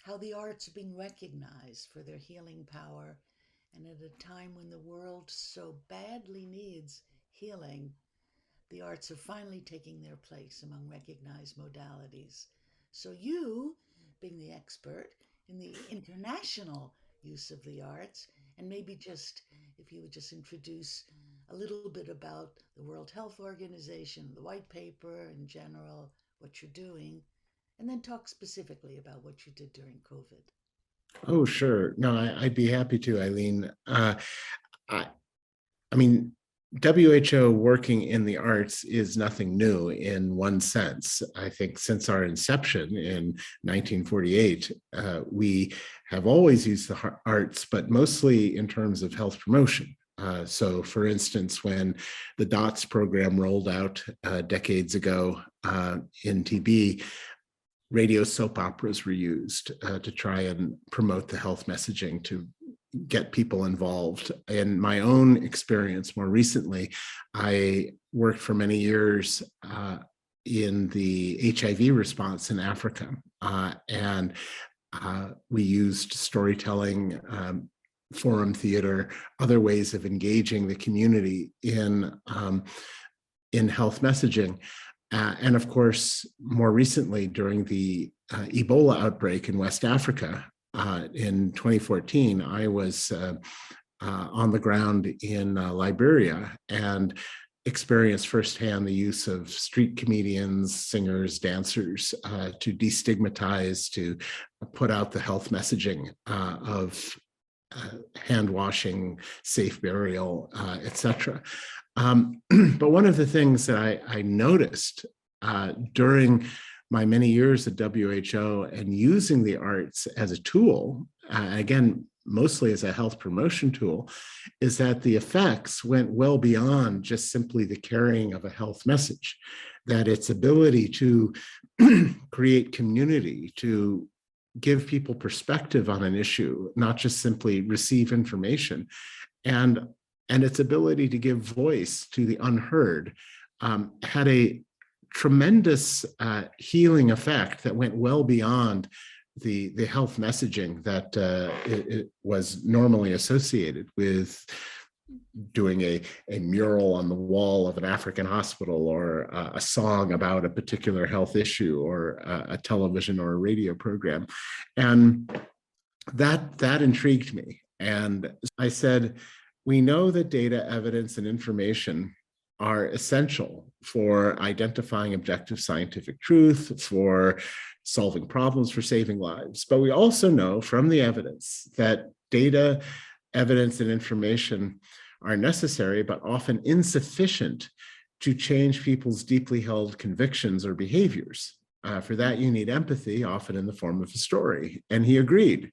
how the arts are being recognized for their healing power, and at a time when the world so badly needs healing, the arts are finally taking their place among recognized modalities. So, you, being the expert in the international use of the arts, and maybe just if you would just introduce a little bit about the World Health Organization, the white paper in general, what you're doing, and then talk specifically about what you did during COVID. Oh, sure. No, I'd be happy to, Eileen. I, I mean, WHO working in the arts is nothing new in one sense. I think since our inception in 1948, we have always used the arts, but mostly in terms of health promotion. So, for instance, when the DOTS program rolled out decades ago in TB, radio soap operas were used to try and promote the health messaging to get people involved. In my own experience, more recently, I worked for many years in the HIV response in Africa, and we used storytelling, forum theater, other ways of engaging the community in health messaging. And of course, more recently, during the Ebola outbreak in West Africa in 2014, I was on the ground in Liberia and experienced firsthand the use of street comedians, singers, dancers to destigmatize, to put out the health messaging of hand washing, safe burial, etc. But one of the things that I noticed during my many years at WHO and using the arts as a tool, again, mostly as a health promotion tool, is that the effects went well beyond just simply the carrying of a health message, that its ability to create community, to give people perspective on an issue, not just simply receive information, and its ability to give voice to the unheard had a tremendous healing effect that went well beyond the health messaging that it was normally associated with doing a mural on the wall of an African hospital, or a song about a particular health issue, or a television or a radio program. And that intrigued me. And I said, we know that data, evidence, and information are essential for identifying objective scientific truth, for solving problems, for saving lives. But we also know from the evidence that data, evidence, and information are necessary, but often insufficient to change people's deeply held convictions or behaviors. For that, you need empathy, often in the form of a story. And he agreed.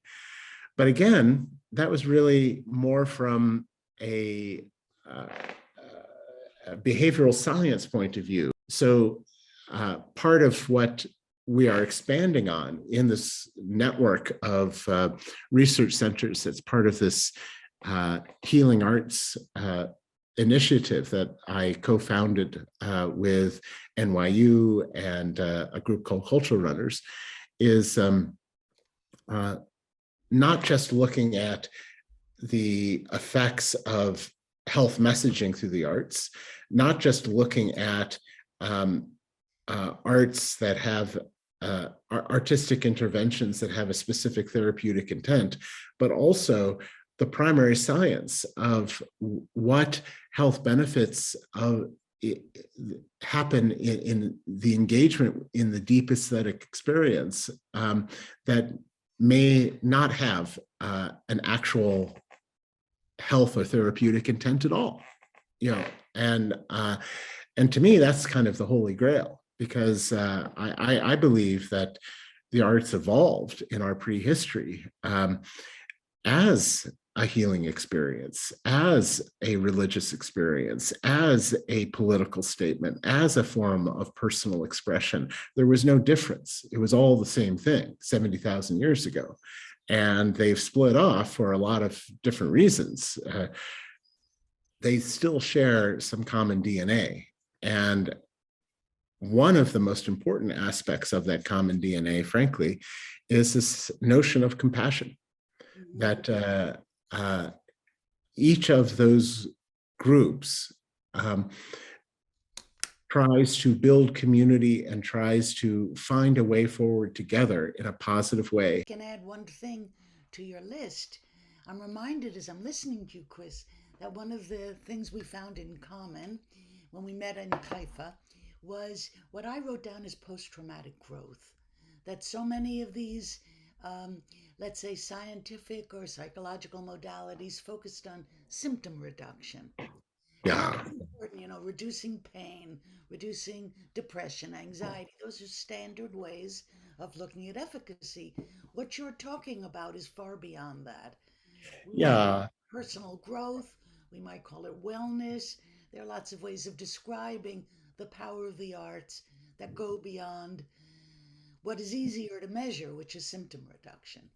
But again, that was really more from a behavioral science point of view. So part of what we are expanding on in this network of research centers that's part of this healing arts initiative that I co-founded with NYU and a group called Cultural Runners, is not just looking at the effects of health messaging through the arts, not just looking at arts that have artistic interventions that have a specific therapeutic intent, but also the primary science of what health benefits happen in the engagement in the deep aesthetic experience that may not have an actual health or therapeutic intent at all, and to me that's kind of the holy grail, because I believe that the arts evolved in our prehistory as a healing experience, as a religious experience, as a political statement, as a form of personal expression. There was no difference. It was all the same thing 70,000 years ago. And they've split off for a lot of different reasons. They still share some common DNA. And one of the most important aspects of that common DNA, frankly, is this notion of compassion, Mhm. that each of those groups tries to build community and tries to find a way forward together in a positive way. Can add one thing to your list. I'm reminded as I'm listening to you, Chris, that one of the things we found in common when we met in Haifa was what I wrote down as post traumatic growth. That so many of these, um, let's say, scientific or psychological modalities focused on symptom reduction. And Yeah. that's important, reducing pain, reducing depression, anxiety. Those are standard ways of looking at efficacy. What you're talking about is far beyond that. We might Yeah. personal growth, we might call it wellness. There are lots of ways of describing the power of the arts that go beyond what is easier to measure, which is symptom reduction.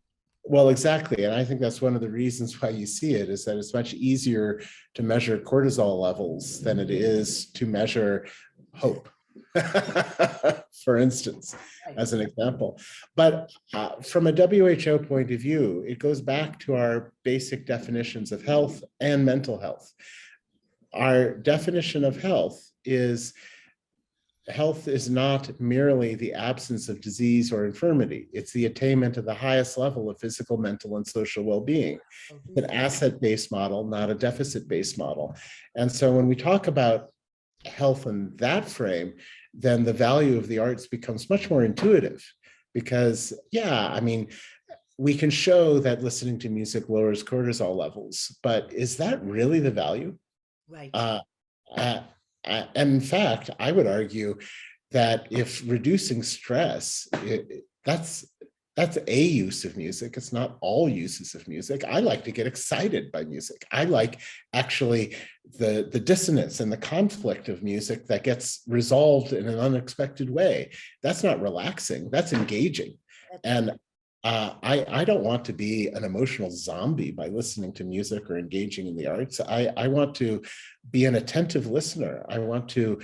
Well, exactly. And I think that's one of the reasons why you see it, is that it's much easier to measure cortisol levels than it is to measure hope, for instance, Right. as an example. But from a WHO point of view, it goes back to our basic definitions of health and mental health. Our definition of health is not merely the absence of disease or infirmity. It's the attainment of the highest level of physical, mental, and social well-being. It's an asset-based model, not a deficit-based model. And so when we talk about health in that frame, then the value of the arts becomes much more intuitive, because, yeah, I mean, we can show that listening to music lowers cortisol levels, but is that really the value? Right. Uh, uh, and in fact, I would argue that if reducing stress, that's a use of music. It's not all uses of music. I like to get excited by music. I like actually the dissonance and the conflict of music that gets resolved in an unexpected way. That's not relaxing. That's engaging. That's And I don't want to be an emotional zombie by listening to music or engaging in the arts. I want to be an attentive listener. I want to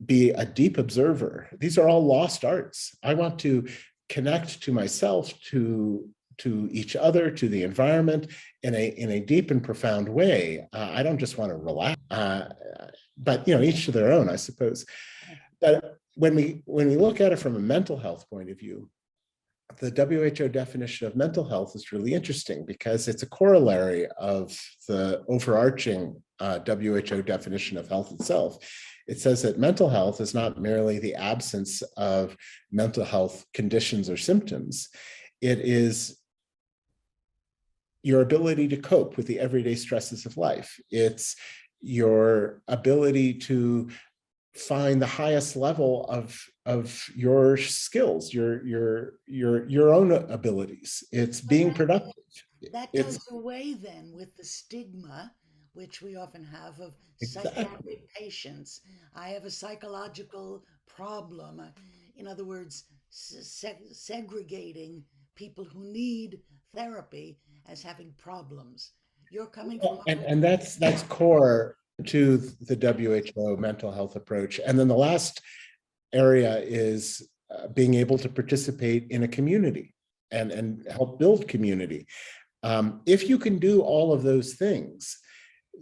be a deep observer. These are all lost arts. I want to connect to myself, to each other, to the environment in a deep and profound way. I don't just want to relax, but each to their own, I suppose. But when we look at it from a mental health point of view, the WHO definition of mental health is really interesting, because it's a corollary of the overarching WHO definition of health itself. It says that mental health is not merely the absence of mental health conditions or symptoms. It is your ability to cope with the everyday stresses of life. It's your ability to find the highest level of your skills, your own abilities. It's But being productive. that It's does away then with the stigma, which we often have, of exactly. psychiatric patients. I have a psychological problem. In other words, segregating people who need therapy as having problems. You're coming from a And that's core to the WHO mental health approach. And then the last area is being able to participate in a community and help build community. If you can do all of those things,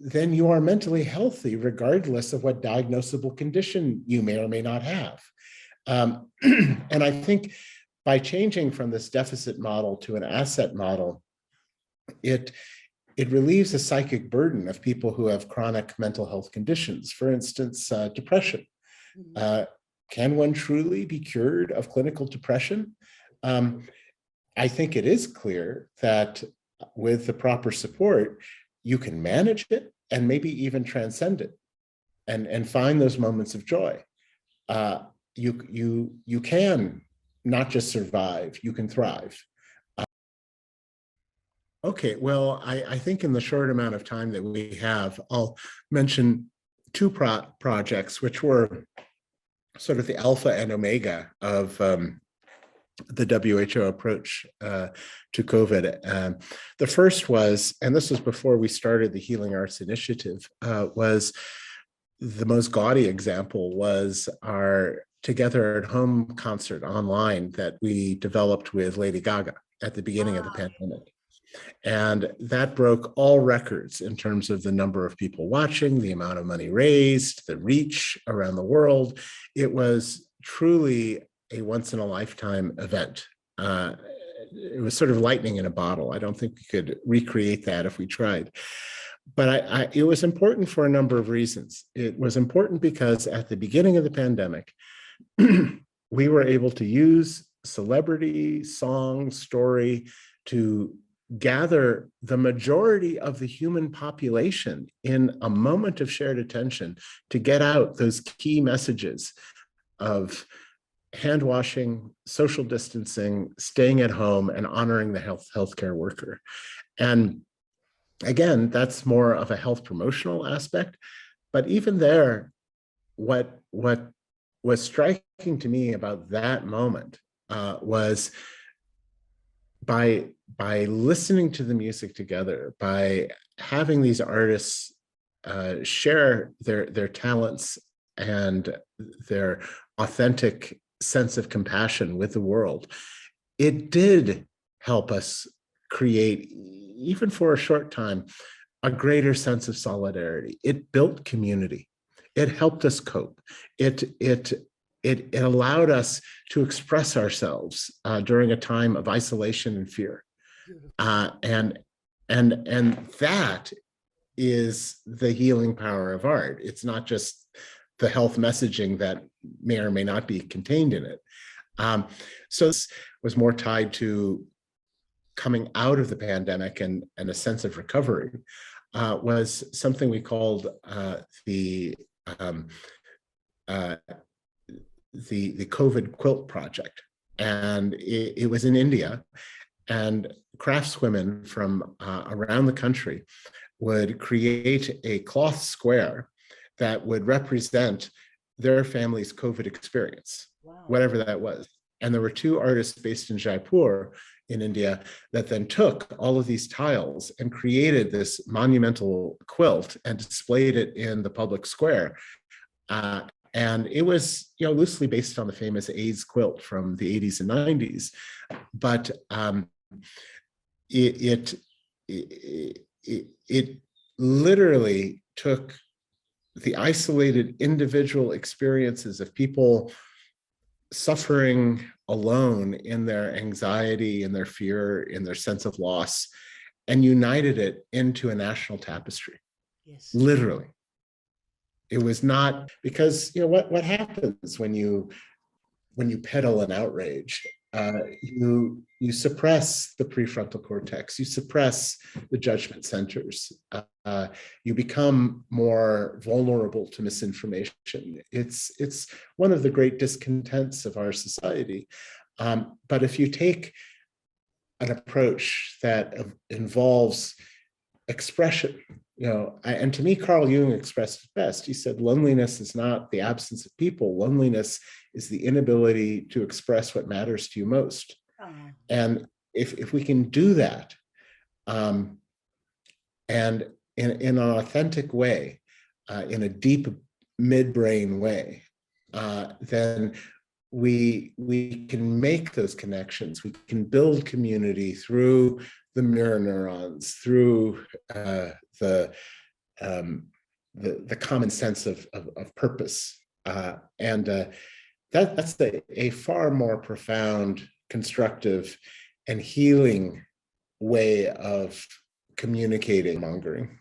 then you are mentally healthy, regardless of what diagnosable condition you may or may not have. And I think by changing from this deficit model to an asset model, it relieves a psychic burden of people who have chronic mental health conditions. For instance, depression. Mhm. Uh, can one truly be cured of clinical depression? Um, I think it is clear that with the proper support, you can manage it and maybe even transcend it, and find those moments of joy. Uh, you can not just survive, you can thrive. Okay, well, I think in the short amount of time that we have, I'll mention two projects which were sort of the alpha and omega of the WHO approach to COVID. The first was, and this was before we started the Healing Arts Initiative, was the most gaudy example was our together at home concert online that we developed with Lady Gaga at the beginning of the Ah, pandemic. And that broke all records in terms of the number of people watching, the amount of money raised, the reach around the world. It was truly a once in a lifetime event. It was sort of lightning in a bottle. I don't think we could recreate that if we tried. But it was important for a number of reasons. It was important because at the beginning of the pandemic, we were able to use celebrity, song, story to gather the majority of the human population in a moment of shared attention to get out those key messages of hand washing, social distancing, staying at home, and honoring the healthcare worker. And again, that's more of a health promotional aspect. But even there, what was striking to me about that moment was by listening to the music together, by having these artists share their talents and their authentic sense of compassion with the world, it did help us create, even for a short time, a greater sense of solidarity. It built community. It helped us cope. It allowed us to express ourselves during a time of isolation and fear. beautiful. Uh, and and that is the healing power of art. It's not just the health messaging that may or may not be contained in it. So this was more tied to coming out of the pandemic and a sense of recovery, was something we called um, uh, the COVID quilt project. And it was in India, and craftswomen from around the country would create a cloth square that would represent their family's COVID experience, Wow. whatever that was. And there were two artists based in Jaipur in India that then took all of these tiles and created this monumental quilt and displayed it in the public square. And it was, loosely based on the famous AIDS quilt from the 80s and 90s, but it, it, it literally took the isolated individual experiences of people suffering alone in their anxiety, in their fear, in their sense of loss, and united it into a national tapestry. Yes. Literally. It was not because what happens when you peddle an outrage, you suppress the prefrontal cortex, you suppress the judgment centers, you become more vulnerable to misinformation. It's one of the great discontents of our society. But if you take an approach that involves expression, and to me, Carl Jung expressed it best. He said, loneliness is not the absence of people. Loneliness is the inability to express what matters to you most. Oh, And if we can do that, and in an authentic way, in a deep midbrain way, then we can make those connections. We can build community through the mirror neurons, through the common sense of purpose, and that's a far more profound, constructive, and healing way of communicating mongering.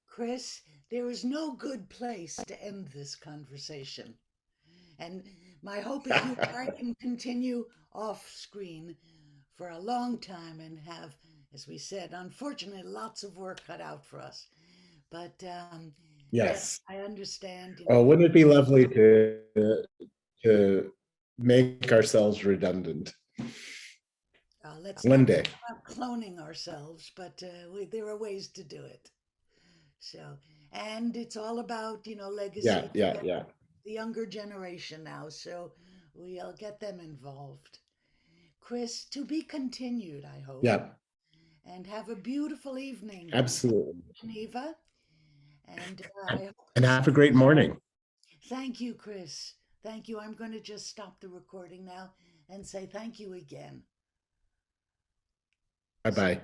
Chris, there is no good place to end this conversation. And my hope is you and I can continue off screen for a long time and have, as we said, unfortunately, lots of work cut out for us. But yes, Yes. I understand. Oh, wouldn't it be lovely to make ourselves redundant Let's one not day? talk about cloning ourselves, but there are ways to do it. So, and it's all about, Yeah, legacy. yeah, yeah, The younger generation now, so we'll get them involved. Chris, to be continued, I hope. yeah. And have a beautiful evening, Absolutely. Geneva. And I And, hope and to see have a you. great morning. Thank you, Chris. Thank you. I'm going to just stop the recording now and say thank you again. Bye bye.